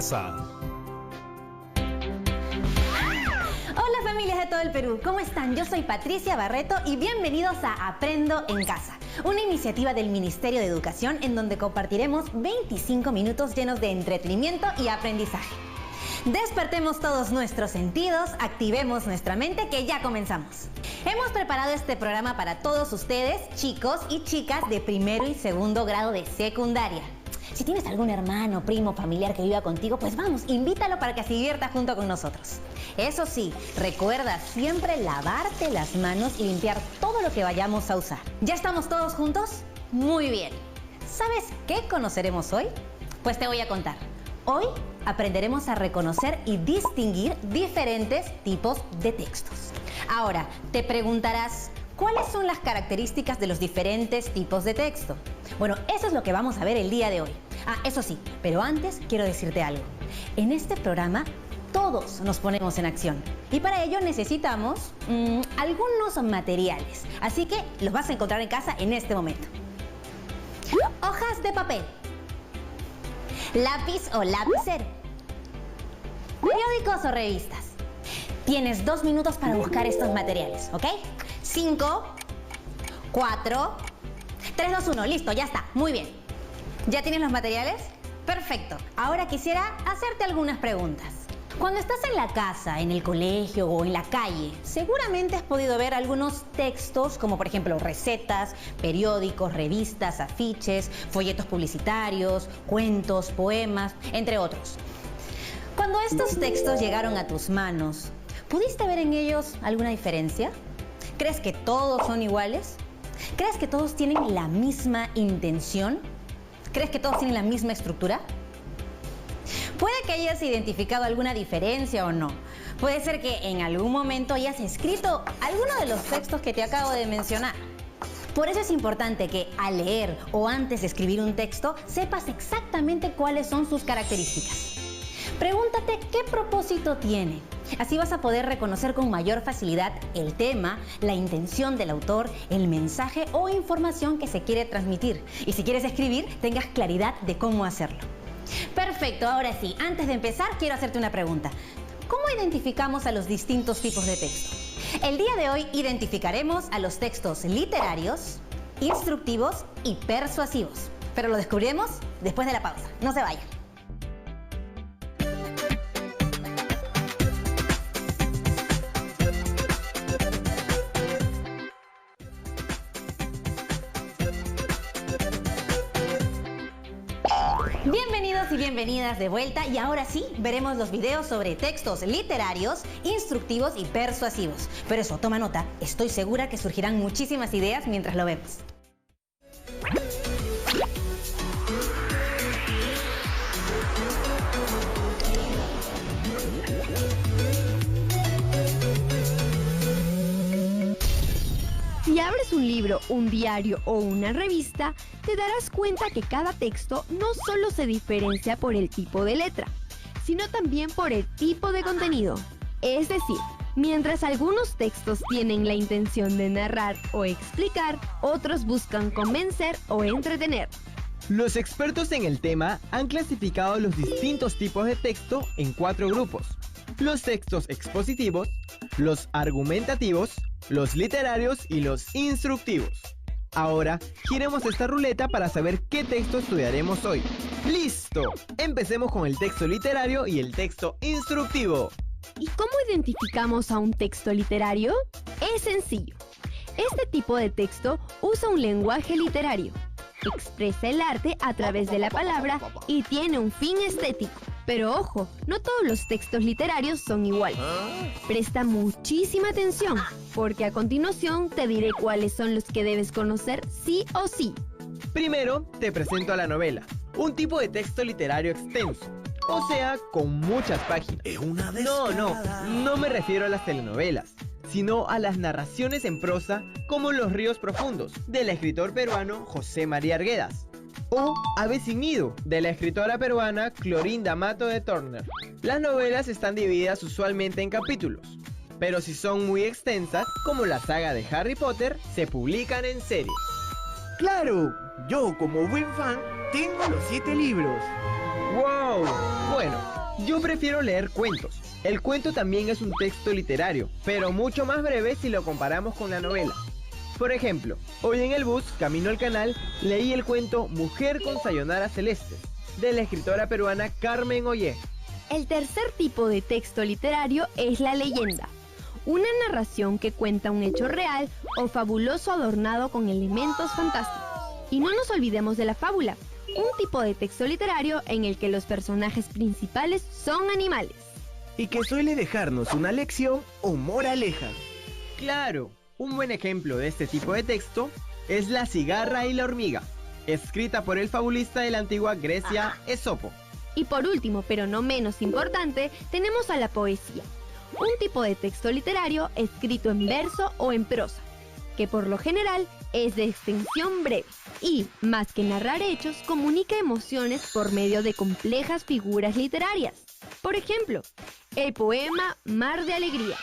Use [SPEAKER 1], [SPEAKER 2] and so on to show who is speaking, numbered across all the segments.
[SPEAKER 1] casa.
[SPEAKER 2] Hola familias de todo el Perú, ¿cómo están? Yo soy Patricia Barreto y bienvenidos a Aprendo en Casa, una iniciativa del Ministerio de Educación en donde compartiremos 25 minutos llenos de entretenimiento y aprendizaje. Despertemos todos nuestros sentidos, activemos nuestra mente que ya comenzamos. Hemos preparado este programa para todos ustedes, chicos y chicas de primero y segundo grado de secundaria. Si tienes algún hermano, primo, familiar que viva contigo, pues vamos, invítalo para que se divierta junto con nosotros. Eso sí, recuerda siempre lavarte las manos y limpiar todo lo que vayamos a usar. ¿Ya estamos todos juntos? Muy bien. ¿Sabes qué conoceremos hoy? Pues te voy a contar. Hoy aprenderemos a reconocer y distinguir diferentes tipos de textos. Ahora, te preguntarás, ¿cuáles son las características de los diferentes tipos de texto? Bueno, eso es lo que vamos a ver el día de hoy. Eso sí, pero antes quiero decirte algo. En este programa todos nos ponemos en acción y para ello necesitamos algunos materiales. Así que los vas a encontrar en casa en este momento. Hojas de papel, lápiz o lapicero, periódicos o revistas. Tienes 2 minutos para buscar estos materiales, ¿ok? 5, 4, 3, 2, 1. Listo, ya está. Muy bien. ¿Ya tienes los materiales? Perfecto. Ahora quisiera hacerte algunas preguntas. Cuando estás en la casa, en el colegio o en la calle, seguramente has podido ver algunos textos como por ejemplo recetas, periódicos, revistas, afiches, folletos publicitarios, cuentos, poemas, entre otros. Cuando estos textos llegaron a tus manos, ¿pudiste ver en ellos alguna diferencia? ¿Crees que todos son iguales? ¿Crees que todos tienen la misma intención? ¿Crees que todos tienen la misma estructura? Puede que hayas identificado alguna diferencia o no. Puede ser que en algún momento hayas escrito alguno de los textos que te acabo de mencionar. Por eso es importante que al leer o antes de escribir un texto sepas exactamente cuáles son sus características. Pregúntate qué propósito tiene. Así vas a poder reconocer con mayor facilidad el tema, la intención del autor, el mensaje o información que se quiere transmitir. Y si quieres escribir, tengas claridad de cómo hacerlo. Perfecto, ahora sí, antes de empezar quiero hacerte una pregunta. ¿Cómo identificamos a los distintos tipos de texto? El día de hoy identificaremos a los textos literarios, instructivos y persuasivos. Pero lo descubriremos después de la pausa. No se vayan. Bienvenidos y bienvenidas de vuelta y ahora sí veremos los videos sobre textos literarios, instructivos y persuasivos. Pero eso, toma nota, estoy segura que surgirán muchísimas ideas mientras lo vemos.
[SPEAKER 3] Si abres un libro, un diario o una revista, te darás cuenta que cada texto no solo se diferencia por el tipo de letra, sino también por el tipo de contenido. Es decir, mientras algunos textos tienen la intención de narrar o explicar, otros buscan convencer o entretener.
[SPEAKER 4] Los expertos en el tema han clasificado los distintos tipos de texto en 4 grupos: los textos expositivos, los argumentativos, los literarios y los instructivos. Ahora, giremos esta ruleta para saber qué texto estudiaremos hoy. ¡Listo! Empecemos con el texto literario y el texto instructivo.
[SPEAKER 3] ¿Y cómo identificamos a un texto literario? Es sencillo. Este tipo de texto usa un lenguaje literario, expresa el arte a través de la palabra y tiene un fin estético. Pero ojo, no todos los textos literarios son iguales. Presta muchísima atención, porque a continuación te diré cuáles son los que debes conocer sí o sí.
[SPEAKER 4] Primero, te presento a la novela, un tipo de texto literario extenso, o sea, con muchas páginas. No me refiero a las telenovelas, sino a las narraciones en prosa como Los ríos profundos, del escritor peruano José María Arguedas, o Ave sin nido, de la escritora peruana Clorinda Mato de Turner. Las novelas están divididas usualmente en capítulos, pero si son muy extensas, como la saga de Harry Potter, se publican en series.
[SPEAKER 5] ¡Claro! Yo, como buen fan, tengo los 7 libros.
[SPEAKER 4] ¡Wow! Bueno, Yo prefiero leer cuentos. El cuento también es un texto literario, pero mucho más breve si lo comparamos con la novela. Por ejemplo, hoy en el bus, camino al canal, leí el cuento Mujer con Sayonara Celeste, de la escritora peruana Carmen Ollé.
[SPEAKER 3] El tercer tipo de texto literario es la leyenda. Una narración que cuenta un hecho real o fabuloso adornado con elementos fantásticos. Y no nos olvidemos de la fábula, un tipo de texto literario en el que los personajes principales son animales.
[SPEAKER 1] Y que suele dejarnos una lección o moraleja.
[SPEAKER 4] Claro, un buen ejemplo de este tipo de texto es La cigarra y la hormiga, escrita por el fabulista de la antigua Grecia, Esopo.
[SPEAKER 3] Y por último, pero no menos importante, tenemos a la poesía, un tipo de texto literario escrito en verso o en prosa, que por lo general es de extensión breve y, más que narrar hechos, comunica emociones por medio de complejas figuras literarias. Por ejemplo, el poema Mar de Alegría,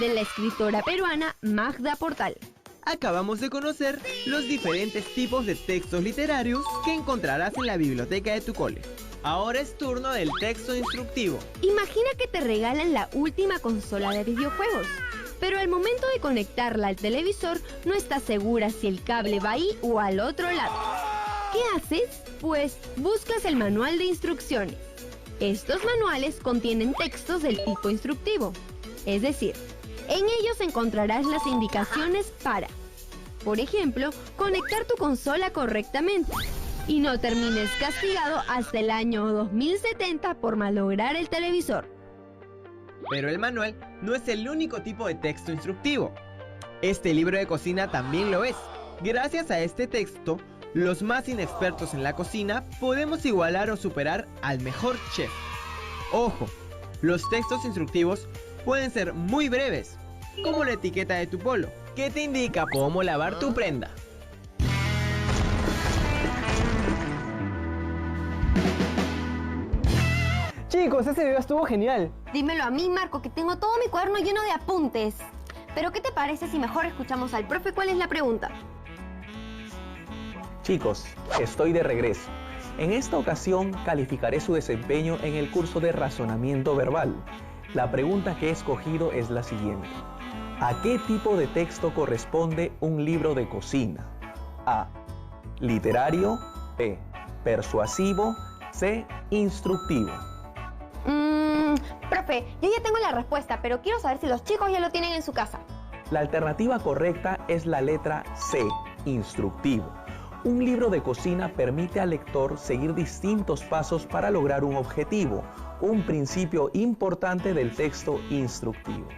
[SPEAKER 3] de la escritora peruana Magda Portal.
[SPEAKER 4] Acabamos de conocer los diferentes tipos de textos literarios que encontrarás en la biblioteca de tu cole. Ahora es turno del texto instructivo.
[SPEAKER 3] Imagina que te regalan la última consola de videojuegos, pero al momento de conectarla al televisor no estás segura si el cable va ahí o al otro lado. ¿Qué haces? Pues buscas el manual de instrucciones. Estos manuales contienen textos del tipo instructivo, es decir, en ellos encontrarás las indicaciones para, por ejemplo, conectar tu consola correctamente y no termines castigado hasta el año 2070 por malograr el televisor.
[SPEAKER 4] Pero el manual no es el único tipo de texto instructivo. Este libro de cocina también lo es. Gracias a este texto, los más inexpertos en la cocina podemos igualar o superar al mejor chef. Ojo, los textos instructivos pueden ser muy breves, como la etiqueta de tu polo, que te indica cómo lavar tu prenda.
[SPEAKER 5] Chicos, ese video estuvo genial.
[SPEAKER 6] Dímelo a mí, Marco, que tengo todo mi cuaderno lleno de apuntes. Pero ¿qué te parece si mejor escuchamos al profe? ¿Cuál es la pregunta?
[SPEAKER 7] Chicos, estoy de regreso. En esta ocasión calificaré su desempeño en el curso de razonamiento verbal. La pregunta que he escogido es la siguiente. ¿A qué tipo de texto corresponde un libro de cocina? A. Literario. B. Persuasivo. C. Instructivo.
[SPEAKER 6] Profe, yo ya tengo la respuesta, pero quiero saber si los chicos ya lo tienen en su casa.
[SPEAKER 7] La alternativa correcta es la letra C. Instructivo. Un libro de cocina permite al lector seguir distintos pasos para lograr un objetivo, un principio importante del texto instructivo.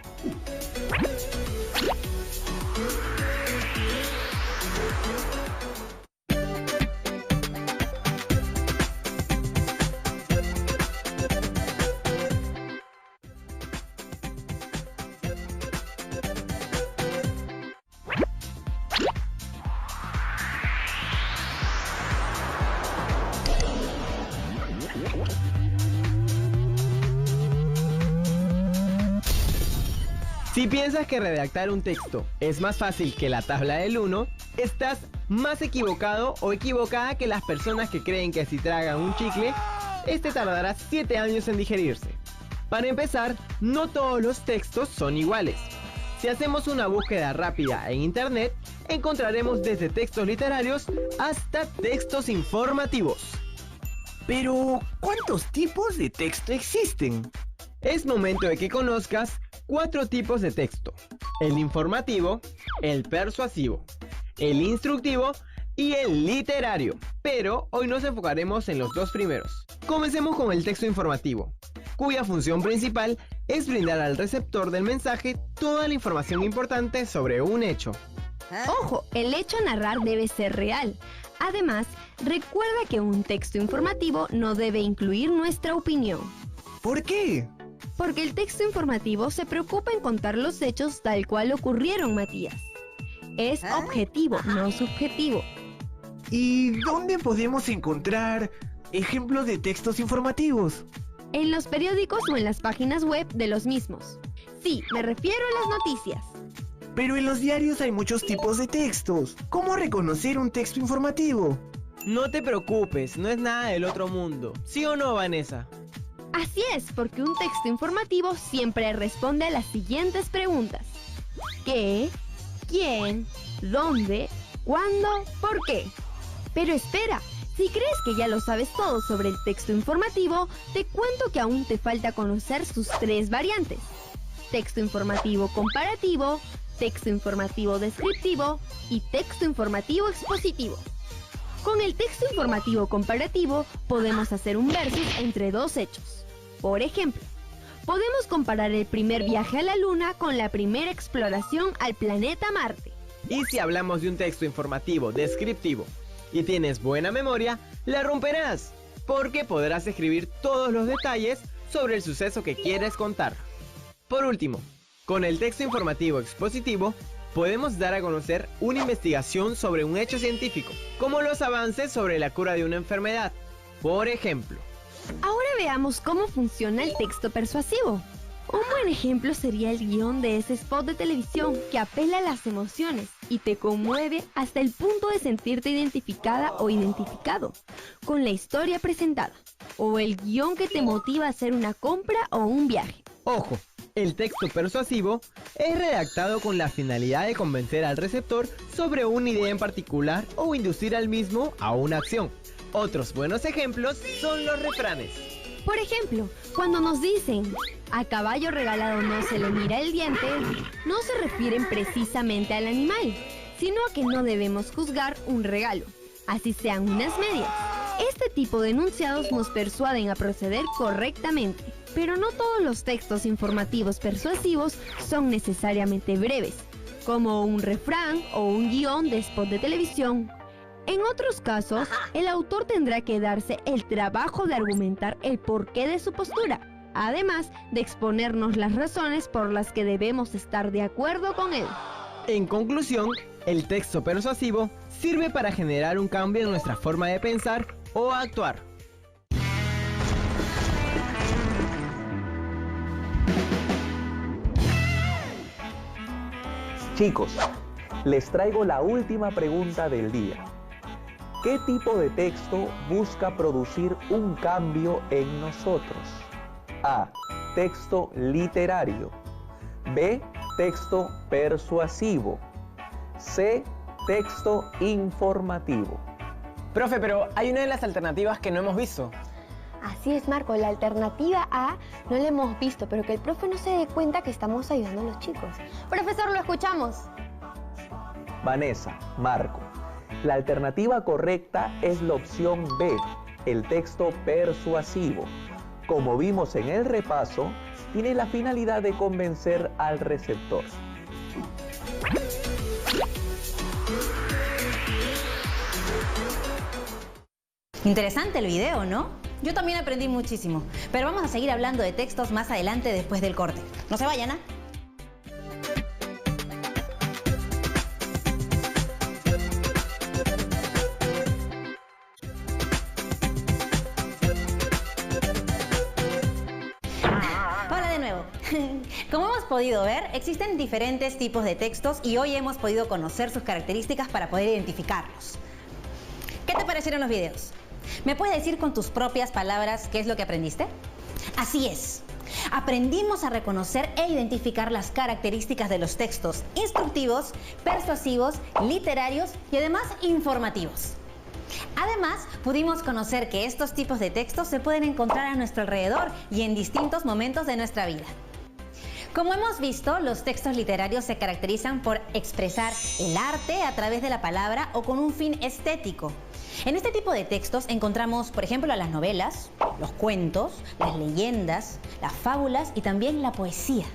[SPEAKER 4] Si piensas que redactar un texto es más fácil que la tabla del 1, estás más equivocado o equivocada que las personas que creen que si tragan un chicle, este tardará 7 años en digerirse. Para empezar, no todos los textos son iguales. Si hacemos una búsqueda rápida en internet, encontraremos desde textos literarios hasta textos informativos.
[SPEAKER 1] Pero, ¿cuántos tipos de texto existen?
[SPEAKER 4] Es momento de que conozcas 4 tipos de texto: el informativo, el persuasivo, el instructivo y el literario. Pero hoy nos enfocaremos en los 2 primeros. Comencemos con el texto informativo, cuya función principal es brindar al receptor del mensaje toda la información importante sobre un hecho.
[SPEAKER 3] Ojo, el hecho a narrar debe ser real. Además, recuerda que un texto informativo no debe incluir nuestra opinión.
[SPEAKER 1] ¿Por qué?
[SPEAKER 3] Porque el texto informativo se preocupa en contar los hechos tal cual ocurrieron, Matías. Es objetivo, no subjetivo.
[SPEAKER 1] ¿Y dónde podemos encontrar ejemplos de textos informativos?
[SPEAKER 3] En los periódicos o en las páginas web de los mismos. Sí, me refiero a las noticias.
[SPEAKER 1] Pero en los diarios hay muchos tipos de textos. ¿Cómo reconocer un texto informativo?
[SPEAKER 4] No te preocupes, no es nada del otro mundo. ¿Sí o no, Vanessa?
[SPEAKER 3] Así es, porque un texto informativo siempre responde a las siguientes preguntas. ¿Qué? ¿Quién? ¿Dónde? ¿Cuándo? ¿Por qué? Pero espera, si crees que ya lo sabes todo sobre el texto informativo, te cuento que aún te falta conocer sus 3 variantes. Texto informativo comparativo, texto informativo descriptivo y texto informativo expositivo. Con el texto informativo comparativo podemos hacer un versus entre 2 hechos. Por ejemplo, podemos comparar el primer viaje a la Luna con la primera exploración al planeta Marte.
[SPEAKER 4] Y si hablamos de un texto informativo descriptivo y tienes buena memoria, la romperás, porque podrás escribir todos los detalles sobre el suceso que quieres contar. Por último, con el texto informativo expositivo, podemos dar a conocer una investigación sobre un hecho científico, como los avances sobre la cura de una enfermedad. Por ejemplo,
[SPEAKER 3] Ahora veamos cómo funciona el texto persuasivo. Un buen ejemplo sería el guión de ese spot de televisión que apela a las emociones y te conmueve hasta el punto de sentirte identificada o identificado con la historia presentada, o el guión que te motiva a hacer una compra o un viaje.
[SPEAKER 4] ojo, el texto persuasivo es redactado con la finalidad de convencer al receptor sobre una idea en particular o inducir al mismo a una acción. Otros buenos ejemplos son los refranes.
[SPEAKER 3] Por ejemplo, cuando nos dicen "a caballo regalado no se le mira el diente", no se refieren precisamente al animal, sino a que no debemos juzgar un regalo, así sean unas medias. Este tipo de enunciados nos persuaden a proceder correctamente, pero no todos los textos informativos persuasivos son necesariamente breves, como un refrán o un guión de spot de televisión. En otros casos, el autor tendrá que darse el trabajo de argumentar el porqué de su postura, además de exponernos las razones por las que debemos estar de acuerdo con él.
[SPEAKER 4] En conclusión, el texto persuasivo sirve para generar un cambio en nuestra forma de pensar o actuar.
[SPEAKER 7] Chicos, les traigo la última pregunta del día. ¿Qué tipo de texto busca producir un cambio en nosotros? A. Texto literario. B. Texto persuasivo. C. Texto informativo.
[SPEAKER 5] Profe, pero hay una de las alternativas que no hemos visto.
[SPEAKER 6] Así es, Marco, la alternativa A no la hemos visto, pero que el profe no se dé cuenta que estamos ayudando a los chicos. Profesor, lo escuchamos.
[SPEAKER 7] Vanessa, Marco. La alternativa correcta es la opción B, el texto persuasivo. Como vimos en el repaso, tiene la finalidad de convencer al receptor.
[SPEAKER 2] Interesante el video, ¿no? Yo también aprendí muchísimo, pero vamos a seguir hablando de textos más adelante después del corte. No se vayan, ¿ah? Hola de nuevo. Como hemos podido ver, existen diferentes tipos de textos y hoy hemos podido conocer sus características para poder identificarlos. ¿Qué te parecieron los videos? ¿Me puedes decir con tus propias palabras qué es lo que aprendiste? Así es. Aprendimos a reconocer e identificar las características de los textos instructivos, persuasivos, literarios y además informativos. Además, pudimos conocer que estos tipos de textos se pueden encontrar a nuestro alrededor y en distintos momentos de nuestra vida. Como hemos visto, los textos literarios se caracterizan por expresar el arte a través de la palabra o con un fin estético. En este tipo de textos encontramos, por ejemplo, las novelas, los cuentos, las leyendas, las fábulas y también la poesía.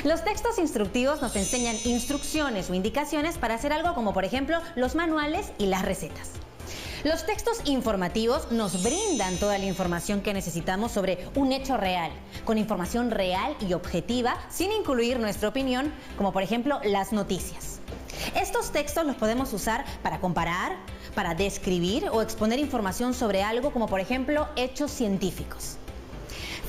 [SPEAKER 2] Los textos instructivos nos enseñan instrucciones o indicaciones para hacer algo como, por ejemplo, los manuales y las recetas. Los textos informativos nos brindan toda la información que necesitamos sobre un hecho real, con información real y objetiva, sin incluir nuestra opinión, como por ejemplo las noticias. Estos textos los podemos usar para comparar, para describir o exponer información sobre algo, como por ejemplo hechos científicos.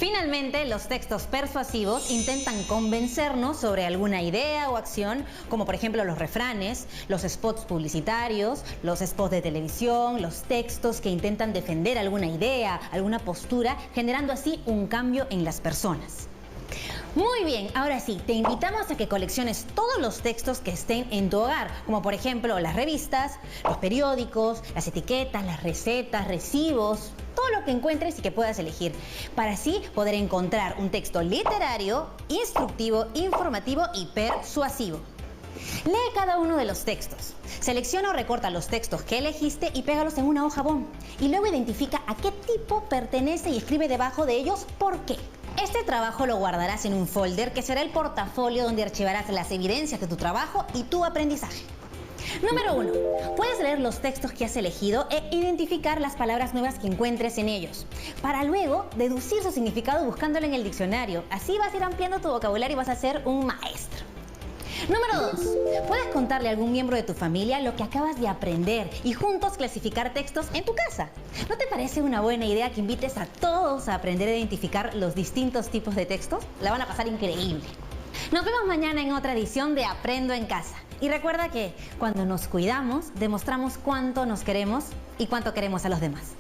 [SPEAKER 2] Finalmente, los textos persuasivos intentan convencernos sobre alguna idea o acción, como por ejemplo los refranes, los spots publicitarios, los spots de televisión, los textos que intentan defender alguna idea, alguna postura, generando así un cambio en las personas. Muy bien, ahora sí, te invitamos a que colecciones todos los textos que estén en tu hogar, como por ejemplo las revistas, los periódicos, las etiquetas, las recetas, recibos, todo lo que encuentres y que puedas elegir, para así poder encontrar un texto literario, instructivo, informativo y persuasivo. Lee cada uno de los textos. Selecciona o recorta los textos que elegiste y pégalos en una hoja bond. Y luego identifica a qué tipo pertenece y escribe debajo de ellos por qué. Este trabajo lo guardarás en un folder que será el portafolio donde archivarás las evidencias de tu trabajo y tu aprendizaje. Número 1. Puedes leer los textos que has elegido e identificar las palabras nuevas que encuentres en ellos, para luego deducir su significado buscándolo en el diccionario. Así vas a ir ampliando tu vocabulario y vas a ser un maestro. Número 2. Puedes contarle a algún miembro de tu familia lo que acabas de aprender y juntos clasificar textos en tu casa. ¿No te parece una buena idea que invites a todos a aprender a identificar los distintos tipos de textos? La van a pasar increíble. Nos vemos mañana en otra edición de Aprendo en Casa. Y recuerda que cuando nos cuidamos, demostramos cuánto nos queremos y cuánto queremos a los demás.